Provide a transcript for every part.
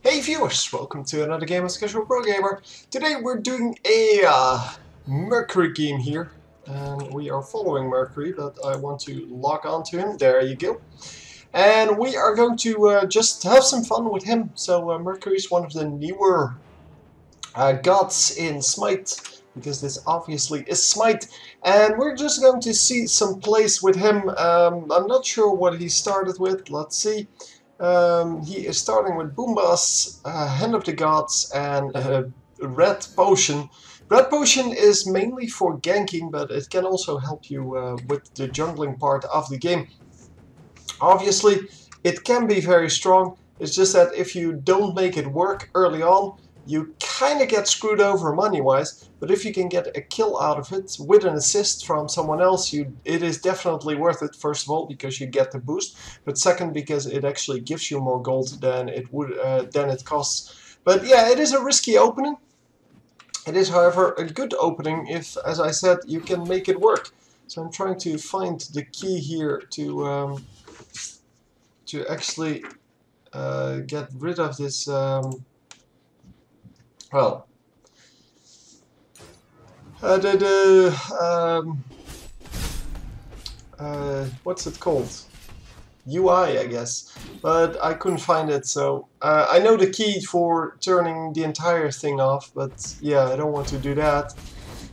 Hey viewers, welcome to another game as Casual Pro Gamer. Today we're doing a Mercury game here. And we are following Mercury, but I want to log on to him. There you go. And we are going to just have some fun with him. So Mercury is one of the newer gods in Smite, because this obviously is Smite. And we're just going to see some plays with him. I'm not sure what he started with. Let's see. He is starting with Boomba's Hand of the Gods and Red Potion. Red Potion is mainly for ganking, but it can also help you with the jungling part of the game. Obviously, it can be very strong. It's just that if you don't make it work early on, you kind of get screwed over money-wise. But if you can get a kill out of it with an assist from someone else, it is definitely worth it. First of all, because you get the boost, but second, because it actually gives you more gold than it costs. But yeah, it is a risky opening. It is, however, a good opening if, as I said, you can make it work. So I'm trying to find the key here to actually get rid of this. Well, what's it called? UI, I guess, but I couldn't find it. So I know the key for turning the entire thing off, but yeah, I don't want to do that.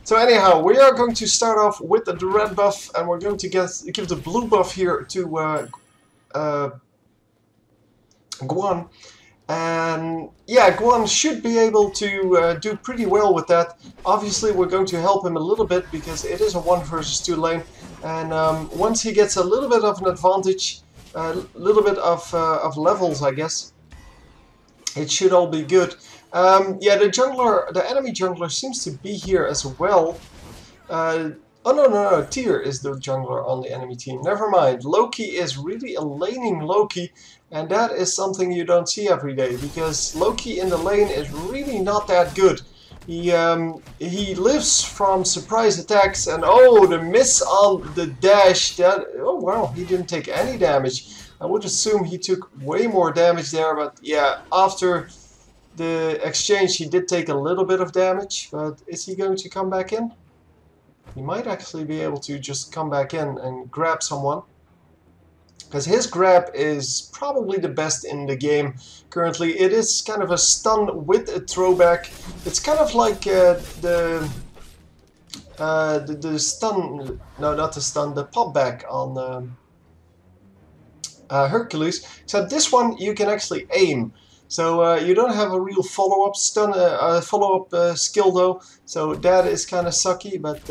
So anyhow, we are going to start off with the red buff, and we're going to give the blue buff here to Guan. And yeah, Guan should be able to do pretty well with that. Obviously, we're going to help him a little bit because it is a 1 versus 2 lane. And once he gets a little bit of an advantage, a little bit of levels, I guess, it should all be good. Yeah, the enemy jungler seems to be here as well. Oh no, Tyr is the jungler on the enemy team. Never mind. Loki is really a laning Loki, and that is something you don't see every day, because Loki in the lane is really not that good. He lives from surprise attacks, and oh, the miss on the dash. Oh wow, he didn't take any damage. I would assume he took way more damage there, but yeah, after the exchange he did take a little bit of damage. But is he going to come back in? He might actually be able to just come back in and grab someone, because his grab is probably the best in the game currently. It is kind of a stun with a throwback. It's kind of like the stun, no, not the stun, the pop back on Hercules, except this one you can actually aim. So you don't have a real follow-up skill though, so that is kind of sucky. But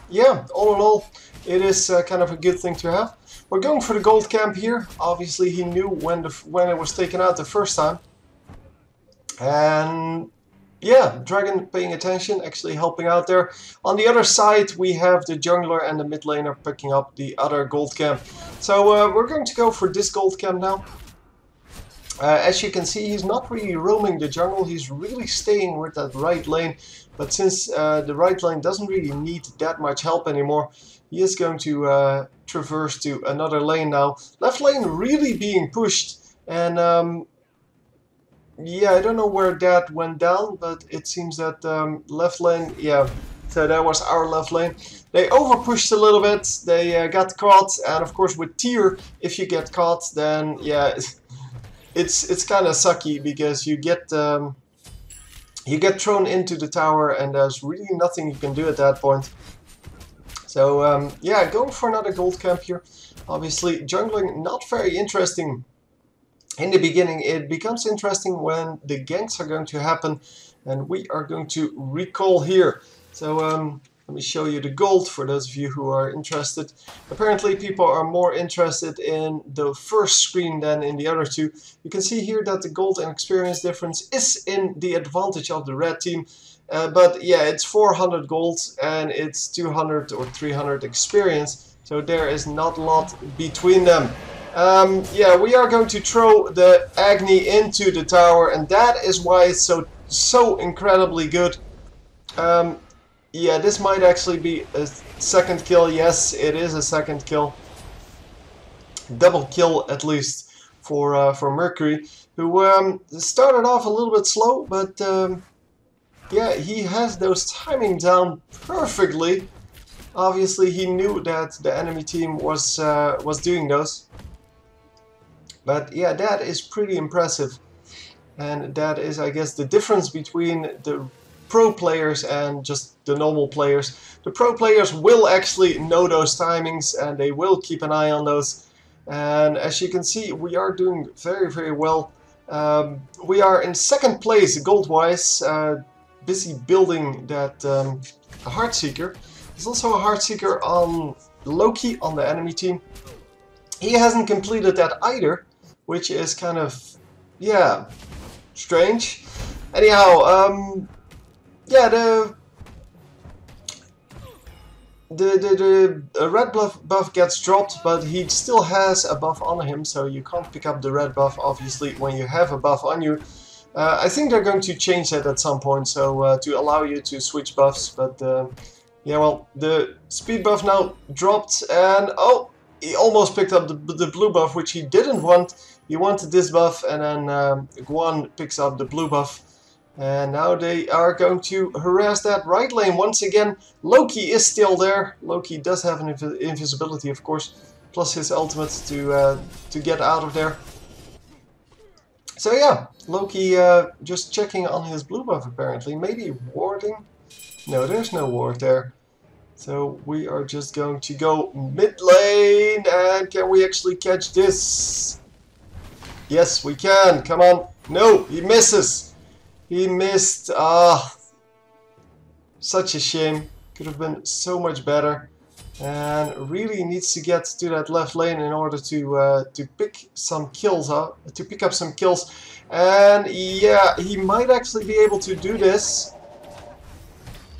yeah, all in all, it is kind of a good thing to have. We're going for the gold camp here. Obviously, he knew when it was taken out the first time, and yeah, Dragon paying attention, actually helping out there. On the other side, we have the jungler and the mid laner picking up the other gold camp. So we're going to go for this gold camp now. As you can see, he's not really roaming the jungle, he's really staying with that right lane. But since the right lane doesn't really need that much help anymore, he is going to traverse to another lane now. Left lane really being pushed, and yeah, I don't know where that went down, but it seems that left lane, yeah, so that was our left lane. They overpushed a little bit, they got caught, and of course with Tyr, if you get caught, then yeah, it's kind of sucky, because you get thrown into the tower and there's really nothing you can do at that point. So yeah, going for another gold camp here. Obviously jungling not very interesting in the beginning. It becomes interesting when the ganks are going to happen, and we are going to recall here. So let me show you the gold for those of you who are interested. Apparently people are more interested in the first screen than in the other two. You can see here that the gold and experience difference is in the advantage of the red team. But yeah, it's 400 gold and it's 200 or 300 experience. So there is not a lot between them. Yeah, we are going to throw the Agni into the tower, and that is why it's so incredibly good. Yeah, this might actually be a second kill. Yes, it is a second kill. Double kill at least for Mercury. who started off a little bit slow, but yeah, he has those timing down perfectly. Obviously, he knew that the enemy team was doing those. But yeah, that is pretty impressive. And that is, I guess, the difference between the pro players and just the normal players. The pro players will actually know those timings and they will keep an eye on those. And as you can see, we are doing very, very well. We are in second place gold-wise, busy building that Heartseeker. There's also a Heartseeker on Loki on the enemy team. He hasn't completed that either, which is kind of, yeah, strange. Anyhow, yeah, the red buff gets dropped, but he still has a buff on him, so you can't pick up the red buff, obviously, when you have a buff on you. I think they're going to change that at some point, so to allow you to switch buffs, but yeah, well, the speed buff now dropped, and oh, he almost picked up the blue buff, which he didn't want. He wanted this buff, and then Guan picks up the blue buff. And now they are going to harass that right lane once again. Loki is still there. Loki does have an invisibility, of course, plus his ultimate to get out of there. So yeah, Loki just checking on his blue buff apparently. Maybe warding? No, there's no ward there. So we are just going to go mid lane, and can we actually catch this? Yes, we can. Come on. No, he misses. He missed. Ah, such a shame. Could have been so much better. And really needs to get to that left lane in order to pick some kills up, to pick up some kills. And yeah, he might actually be able to do this,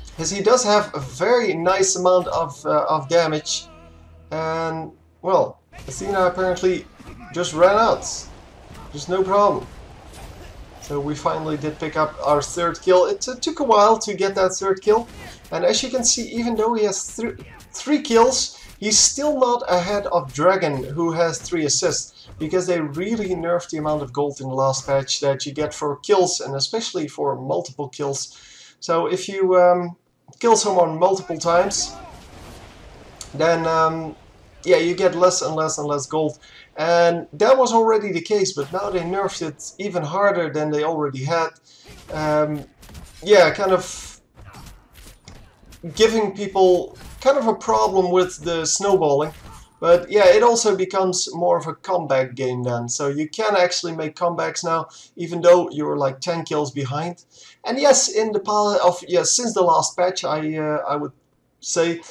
because he does have a very nice amount of damage. And well, Athena apparently just ran out. There's no problem. So we finally did pick up our third kill. It took a while to get that third kill. And as you can see, even though he has three kills, he's still not ahead of Dragon, who has 3 assists. Because they really nerfed the amount of gold in the last patch that you get for kills, and especially for multiple kills. So if you kill someone multiple times, then yeah, you get less and less and less gold. And that was already the case, but now they nerfed it even harder than they already had. Yeah, kind of giving people kind of a problem with the snowballing. But yeah, it also becomes more of a comeback game then. So you can actually make comebacks now, even though you're like 10 kills behind. And yes, in the since the last patch, I would say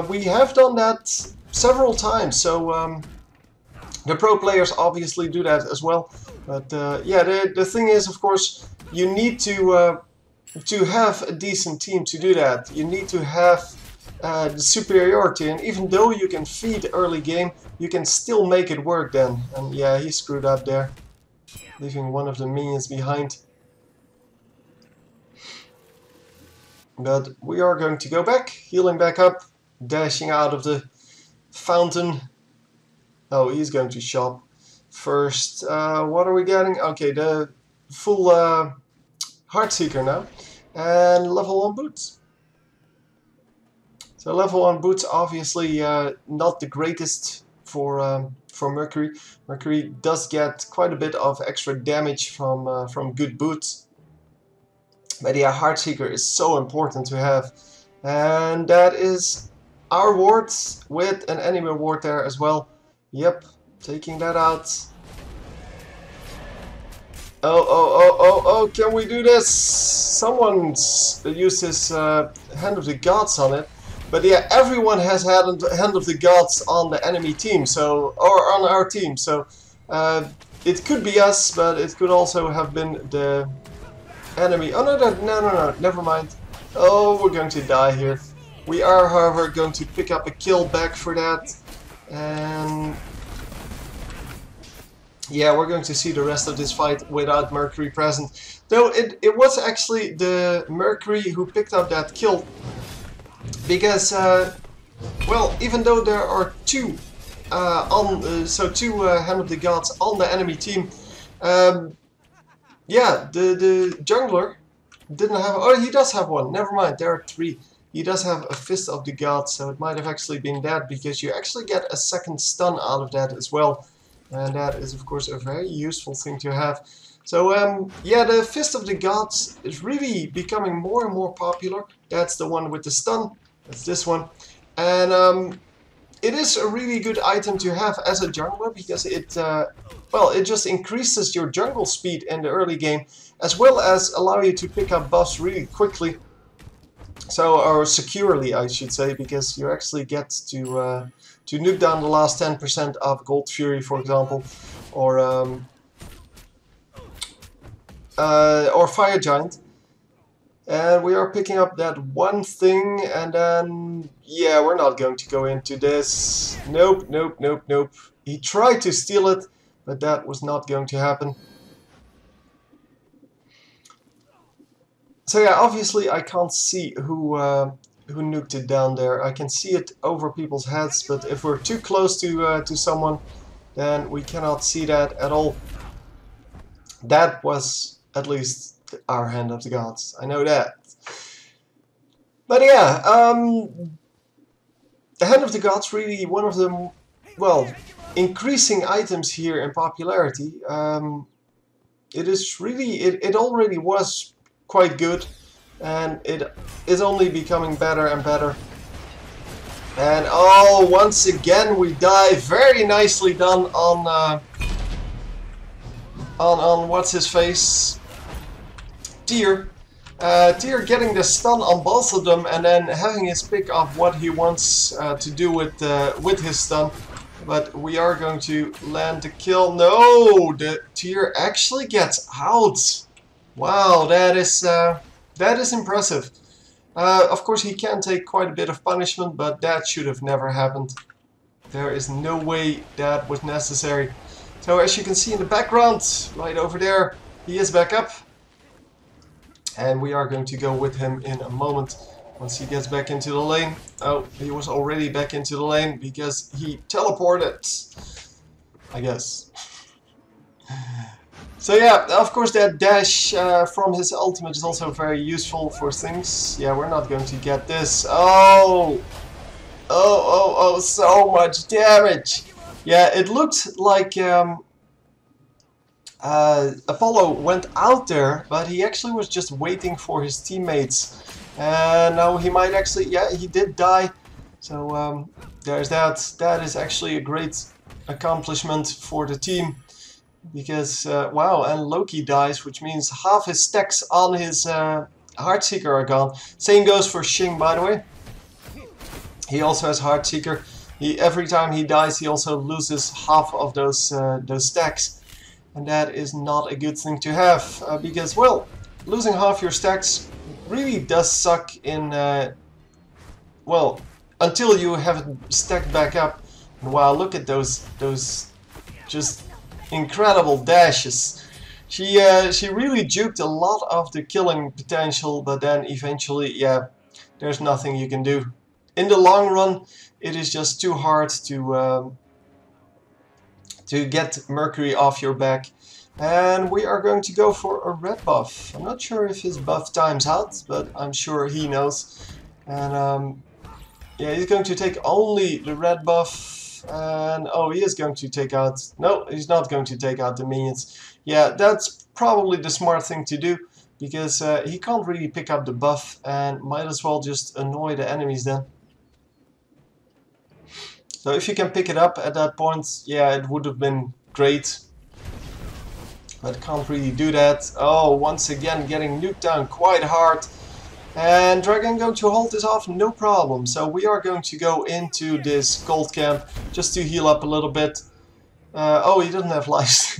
we have done that several times. So the pro players obviously do that as well. But yeah, the thing is, of course, you need to have a decent team to do that. You need to have the superiority, and even though you can feed early game, you can still make it work then. And yeah, he screwed up there, leaving one of the minions behind. But we are going to go back, healing back up, dashing out of the fountain. Oh, he's going to shop first. What are we getting? Okay, the full Heartseeker now, and level 1 boots. So level 1 boots, obviously not the greatest for Mercury. Mercury does get quite a bit of extra damage from good boots. But yeah, Heartseeker is so important to have. And that is our ward with an enemy ward there as well. Yep, taking that out. Oh, can we do this? Someone's used his Hand of the Gods on it. But yeah, everyone has had Hand of the Gods on the enemy team, so, or on our team, so it could be us, but it could also have been the enemy. Oh no, never mind. Oh, we're going to die here. We are, however, going to pick up a kill back for that, and yeah, we're going to see the rest of this fight without Mercury present. Though it was actually the Mercury who picked up that kill. Because, well, even though there are two Hand of the Gods on the enemy team, yeah, the jungler didn't have... Oh, he does have one. Never mind, there are 3. He does have a Fist of the Gods, so it might have actually been that, because you actually get a second stun out of that as well. And that is, of course, a very useful thing to have. So, yeah, the Fist of the Gods is really becoming more and more popular. That's the one with the stun. That's this one. And it is a really good item to have as a jungler, because it, well, it just increases your jungle speed in the early game, as well as allow you to pick up buffs really quickly. So, or securely, I should say, because you actually get to nuke down the last 10% of Gold Fury, for example, or Fire Giant. And we are picking up that one thing, and then, yeah, we're not going to go into this. Nope, nope, nope, nope. He tried to steal it, but that was not going to happen. So yeah, obviously I can't see who nuked it down there. I can see it over people's heads, but if we're too close to someone, then we cannot see that at all. That was at least our Hand of the Gods. I know that. But yeah, the Hand of the Gods really one of the, well, increasing items here in popularity. It is really, it already was quite good, and it is only becoming better and better. And oh, once again we die. Very nicely done on what's his face, Tyr. Tyr getting the stun on both of them, and then having his pick of what he wants to do with his stun. But we are going to land the kill. No, the Tyr actually gets out. Wow, that is impressive. Of course, he can take quite a bit of punishment, but that should have never happened. There is no way that was necessary. So as you can see in the background, right over there, he is back up. And we are going to go with him in a moment once he gets back into the lane. Oh, he was already back into the lane because he teleported, I guess. So yeah, of course that dash from his ultimate is also very useful for things. Yeah, we're not going to get this. Oh! Oh, so much damage! Yeah, it looked like Apollo went out there, but he actually was just waiting for his teammates. And now he might actually, yeah, he did die. So there's that. That is actually a great accomplishment for the team. Because, wow, and Loki dies, which means half his stacks on his Heartseeker are gone. Same goes for Shing, by the way. He also has Heartseeker. Every time he dies, he also loses half of those stacks. And that is not a good thing to have. Because, well, losing half your stacks really does suck in, well, until you have it stacked back up. And wow, look at those just incredible dashes. She really juked a lot of the killing potential, but then eventually, yeah, there's nothing you can do. In the long run, it is just too hard to get Mercury off your back. And we are going to go for a red buff. I'm not sure if his buff times out, but I'm sure he knows. And yeah, he's going to take only the red buff. And oh, he is going to take out... No, he's not going to take out the minions. Yeah, that's probably the smart thing to do, because he can't really pick up the buff and might as well just annoy the enemies then. So if you can pick it up at that point, yeah, it would have been great. But can't really do that. Oh, once again getting nuked down quite hard. And Dragon going to hold this off, no problem. So we are going to go into this gold camp just to heal up a little bit. Oh, he doesn't have lives.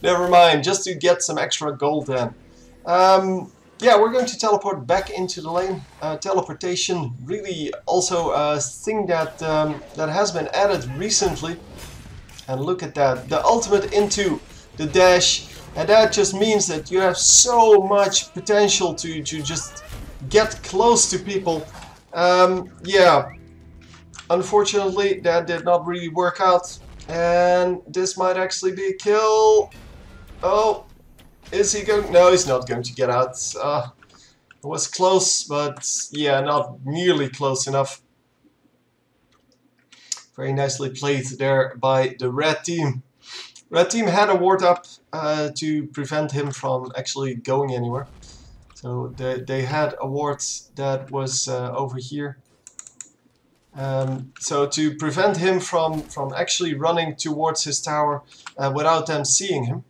Never mind, just to get some extra gold then. Yeah, we're going to teleport back into the lane. Teleportation, really also a thing that that has been added recently. And look at that, the ultimate into the dash. And that just means that you have so much potential to just get close to people. Yeah, unfortunately that did not really work out. And this might actually be a kill. Oh, Is he going? No, he's not going to get out. It was close, but yeah, not nearly close enough. Very nicely played there by the red team. Red team had a ward up to prevent him from actually going anywhere. So they had a ward that was over here. So to prevent him from actually running towards his tower without them seeing him.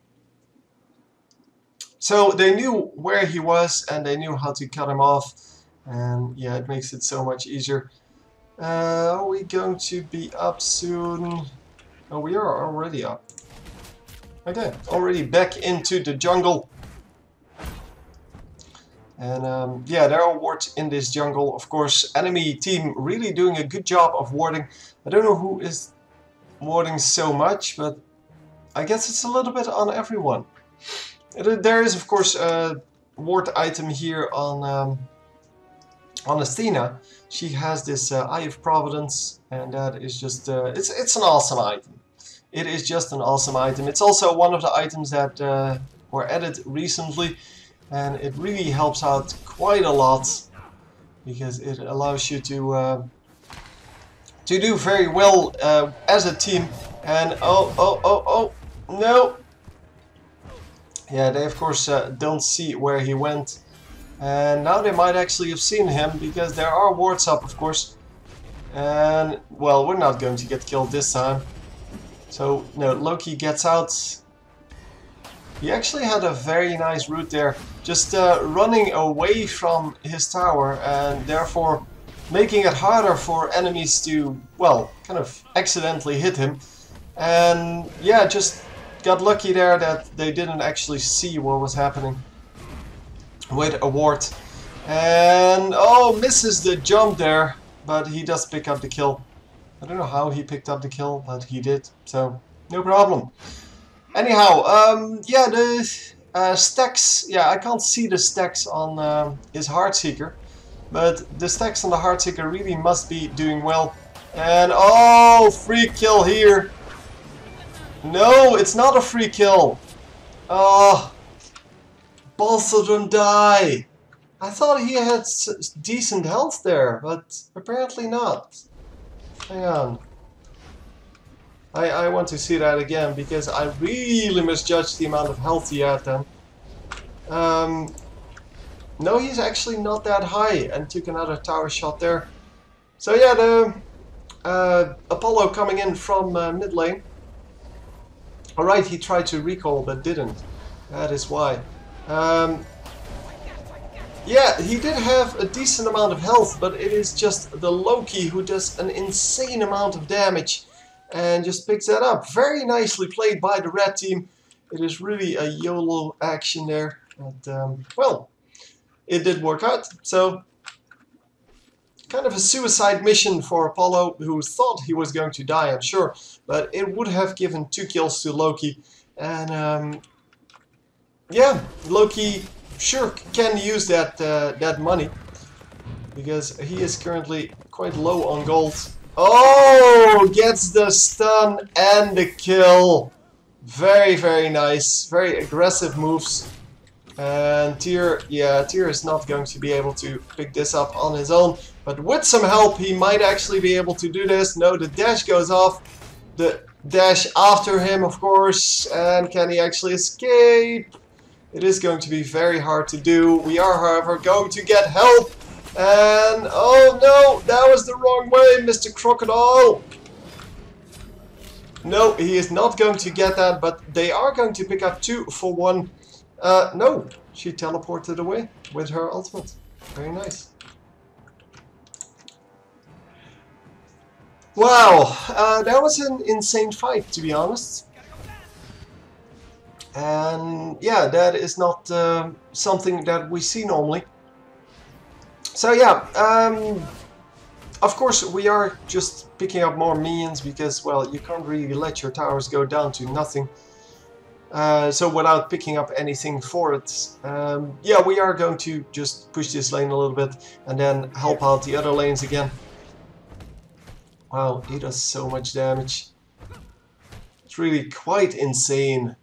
So they knew where he was and they knew how to cut him off. And yeah, it makes it so much easier. Are we going to be up soon? Oh, we are already up. Okay, already back into the jungle. And yeah, there are wards in this jungle. Of course, enemy team really doing a good job of warding. I don't know who is warding so much, but I guess it's a little bit on everyone. There is, of course, a ward item here on Athena. She has this Eye of Providence, and that is just it's an awesome item. It is just an awesome item. It's also one of the items that were added recently, and it really helps out quite a lot because it allows you to do very well as a team. And oh no! Yeah, they of course don't see where he went. And now they might actually have seen him, because there are wards up, of course. And, well, we're not going to get killed this time. So, no, Loki gets out. He actually had a very nice route there. Just running away from his tower, and therefore making it harder for enemies to, well, kind of accidentally hit him. And, yeah, just got lucky there that they didn't actually see what was happening with a ward. And oh, misses the jump there, but he does pick up the kill. I don't know how he picked up the kill, but he did, so no problem. Anyhow, yeah, the stacks, yeah, I can't see the stacks on his Heartseeker, but the stacks on the Heartseeker really must be doing well. And oh, free kill here. No, it's not a free kill. Oh, Balsadrum die! I thought he had decent health there, but apparently not. Hang on. I want to see that again, because I really misjudged the amount of health he had then. No, he's actually not that high, and took another tower shot there. So yeah, the Apollo coming in from mid lane. Alright, he tried to recall, but didn't. That is why. Yeah, he did have a decent amount of health, but it is just the Loki who does an insane amount of damage and just picks that up. Very nicely played by the red team. It is really a YOLO action there. But, well, it did work out. So, kind of a suicide mission for Apollo, who thought he was going to die, I'm sure. But it would have given 2 kills to Loki. And, yeah, Loki sure can use that money, because he is currently quite low on gold. Oh, gets the stun and the kill. Very, very nice. Very aggressive moves. And Tyr, yeah, Tyr is not going to be able to pick this up on his own. But with some help, he might actually be able to do this. No, the dash goes off. The dash after him, of course. And can he actually escape? It is going to be very hard to do. We are, however, going to get help. And, oh no, that was the wrong way, Mr. Crocodile. No, he is not going to get that, but they are going to pick up 2 for 1. No, she teleported away with her ultimate. Very nice. Wow, that was an insane fight, to be honest. And yeah, that is not something that we see normally. So yeah, of course we are just picking up more minions because, well, you can't really let your towers go down to nothing. So without picking up anything for it, yeah, we are going to just push this lane a little bit and then help out the other lanes again. Wow, he does so much damage. It's really quite insane.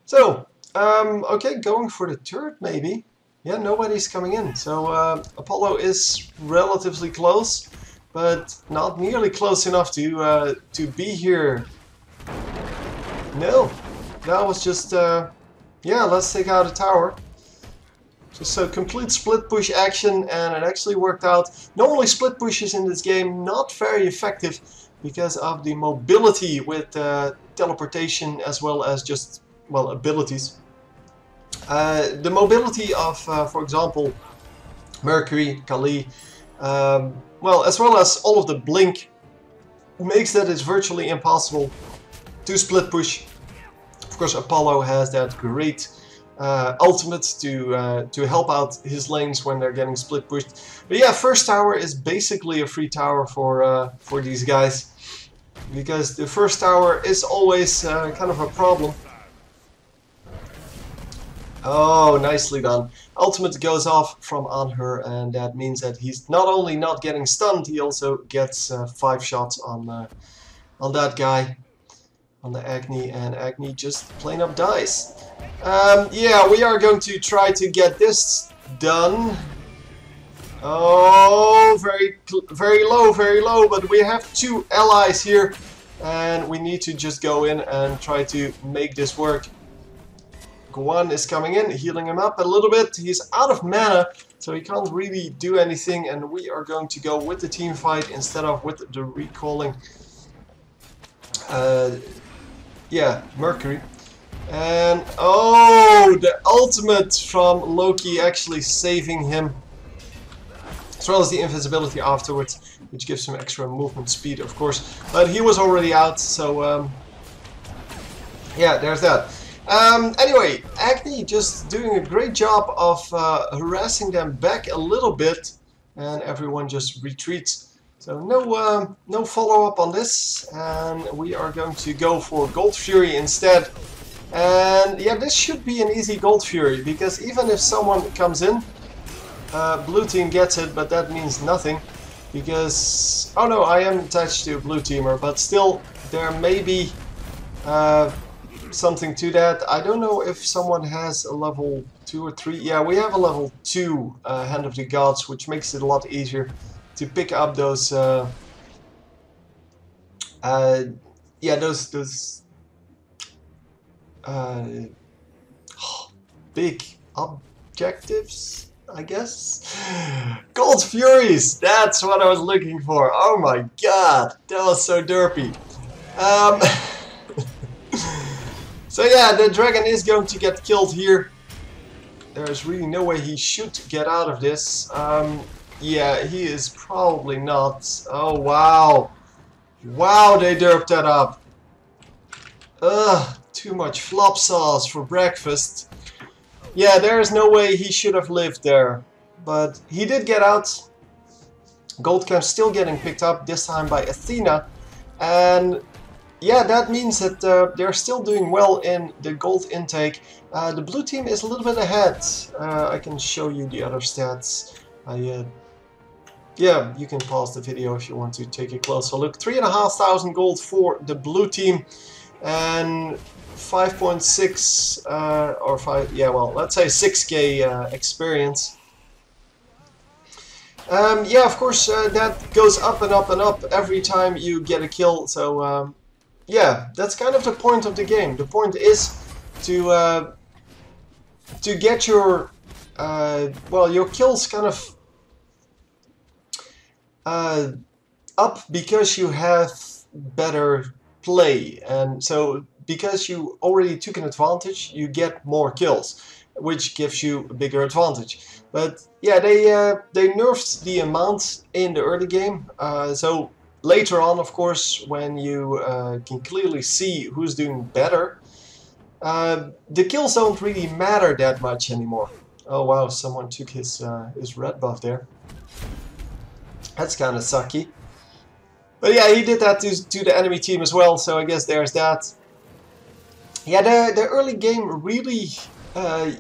So, Okay, going for the turret maybe. Yeah, nobody's coming in. So Apollo is relatively close, but not nearly close enough to be here. No, that was just yeah. Let's take out a tower. Just a complete split push action, and it actually worked out. Normally split pushes in this game not very effective because of the mobility with teleportation as well as just, well, abilities. The mobility of, for example, Mercury, Kali, well, as well as all of the blink, makes that it's virtually impossible to split push. Of course, Apollo has that great ultimate to help out his lanes when they're getting split pushed. But yeah, first tower is basically a free tower for these guys, because the first tower is always kind of a problem. Oh, nicely done. Ultimate goes off from on her, and that means that he's not only not getting stunned, he also gets 5 shots on that guy, on the Agni, and Agni just plain up dies. Yeah, we are going to try to get this done. Oh, very low, but we have 2 allies here, and we need to just go in and try to make this work. Guan is coming in, healing him up a little bit. He's out of mana, so he can't really do anything, and we are going to go with the team fight instead of with the recalling. Yeah, Mercury. And oh, the ultimate from Loki actually saving him, as well as the invisibility afterwards, which gives him extra movement speed, of course. But he was already out, so yeah, there's that. Anyway, Agni just doing a great job of harassing them back a little bit, and everyone just retreats. So no follow-up on this, and we are going to go for Gold Fury instead. And yeah, this should be an easy Gold Fury, because even if someone comes in, blue team gets it, but that means nothing, because... Oh no, I am attached to a blue teamer, but still, there may be something to that. I don't know if someone has a level 2 or 3. Yeah, we have a level 2 Hand of the Gods, which makes it a lot easier to pick up those yeah, those big objectives, I guess. Gold Furies, that's what I was looking for. Oh my god, that was so derpy. So yeah, the dragon is going to get killed here. There's really no way he should get out of this. Yeah, he is probably not. Oh wow. Wow, they derped that up. Ugh, too much flop sauce for breakfast. Yeah, there is no way he should have lived there. But he did get out. Goldcamp still getting picked up, this time by Athena. And yeah, that means that they're still doing well in the gold intake. The blue team is a little bit ahead. I can show you the other stats. Yeah, you can pause the video if you want to take a closer look. 3,500 gold for the blue team, and 5.6 or 5. Yeah, well, let's say 6k experience. Yeah, of course, that goes up and up and up every time you get a kill. So yeah, that's kind of the point of the game. The point is to get your well, your kills kind of up because you have better play, and so because you already took an advantage, you get more kills, which gives you a bigger advantage. But yeah, they nerfed the amount in the early game, so later on, of course, when you can clearly see who's doing better, the kills don't really matter that much anymore. Oh wow, someone took his red buff there. That's kind of sucky. But yeah, he did that to the enemy team as well, so I guess there's that. Yeah, the early game really,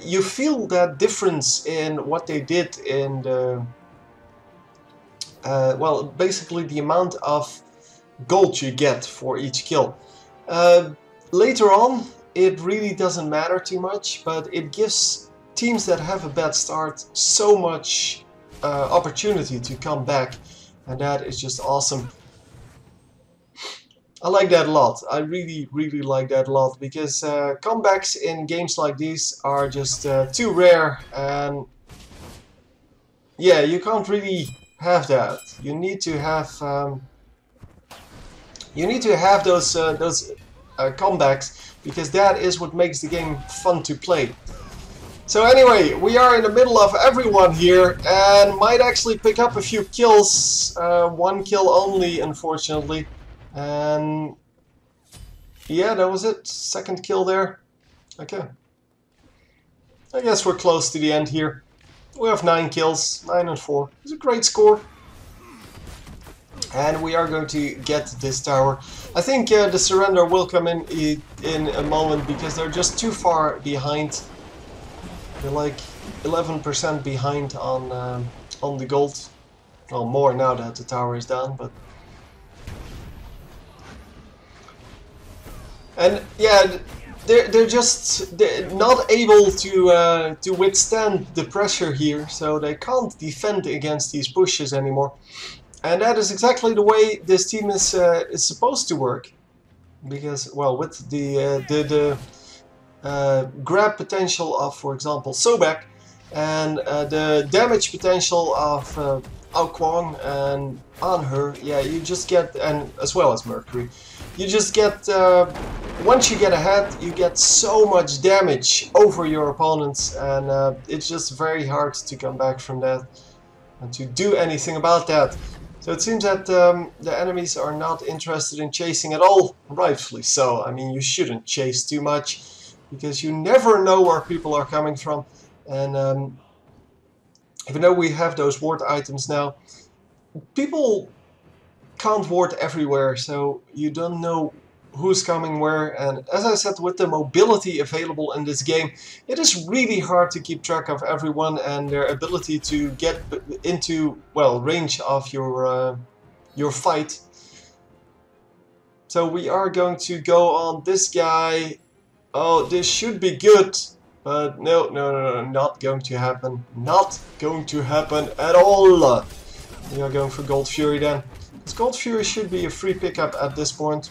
you feel that difference in what they did in the... well, basically the amount of gold you get for each kill. Later on, it really doesn't matter too much, but it gives teams that have a bad start so much opportunity to come back, and that is just awesome. I like that a lot. I really, really like that a lot, because comebacks in games like these are just too rare, and yeah, you can't really have that. You need to have those comebacks, because that is what makes the game fun to play. So anyway, we are in the middle of everyone here, and might actually pick up a few kills. One kill only, unfortunately. And yeah, that was it. Second kill there. Okay. I guess we're close to the end here. We have 9 kills, 9 and 4. It's a great score. And we are going to get this tower. I think the surrender will come in a moment, because they're just too far behind. They're like 11% behind on the gold. Well, more now that the tower is down, but... And yeah, they're just not able to withstand the pressure here, so they can't defend against these pushes anymore. And that is exactly the way this team is supposed to work, because, well, with the grab potential of, for example, Sobek, and the damage potential of Ao Kwang and Anher, yeah, you just get, and as well as Mercury, you just get, once you get ahead, you get so much damage over your opponents, and it's just very hard to come back from that and to do anything about that. So it seems that the enemies are not interested in chasing at all, rightfully so. I mean, you shouldn't chase too much, because you never know where people are coming from. And even though we have those ward items now, people can't ward everywhere, so you don't know who's coming where. And as I said, with the mobility available in this game, it is really hard to keep track of everyone and their ability to get into, well, range of your fight. So we are going to go on this guy. Oh, this should be good, but no, not going to happen. Not going to happen at all. We are going for Gold Fury then. This Gold Fury should be a free pickup at this point.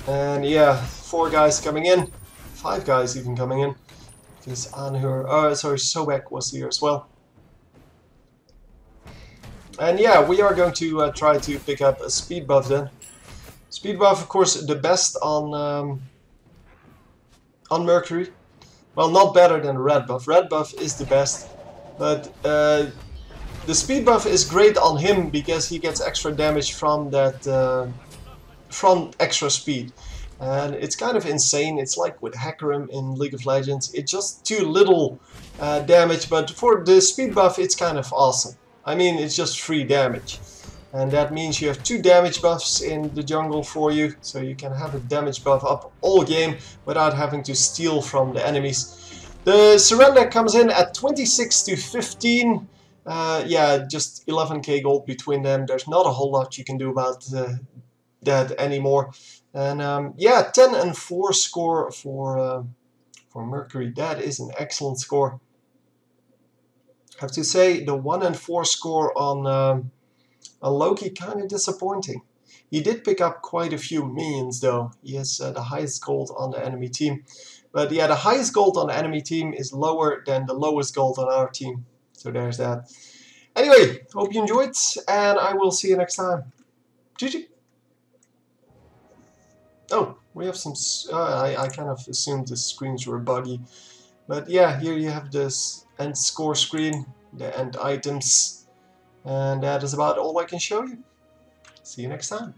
And yeah, 4 guys coming in. 5 guys even coming in. Because Anhur, oh sorry, Sobek was here as well. And yeah, we are going to try to pick up a speed buff then. Speed buff, of course, the best on Mercury. Well, not better than red buff. Red buff is the best, but the speed buff is great on him, because he gets extra damage from that from extra speed. And it's kind of insane. It's like with Hecarim in League of Legends. It's just too little damage, but for the speed buff, it's kind of awesome. I mean, it's just free damage. And that means you have 2 damage buffs in the jungle for you, so you can have a damage buff up all game without having to steal from the enemies. The surrender comes in at 26 to 15. Yeah, just 11k gold between them. There's not a whole lot you can do about that anymore. And yeah, 10 and 4 score for Mercury. That is an excellent score. I have to say, the 1 and 4 score on Loki kind of disappointing. He did pick up quite a few minions though. He has the highest gold on the enemy team. But yeah, the highest gold on the enemy team is lower than the lowest gold on our team. So there's that. Anyway, hope you enjoyed, and I will see you next time. GG! Oh, we have some... I kind of assumed the screens were buggy. But yeah, here you have this end score screen, the end items. And that is about all I can show you. See you next time.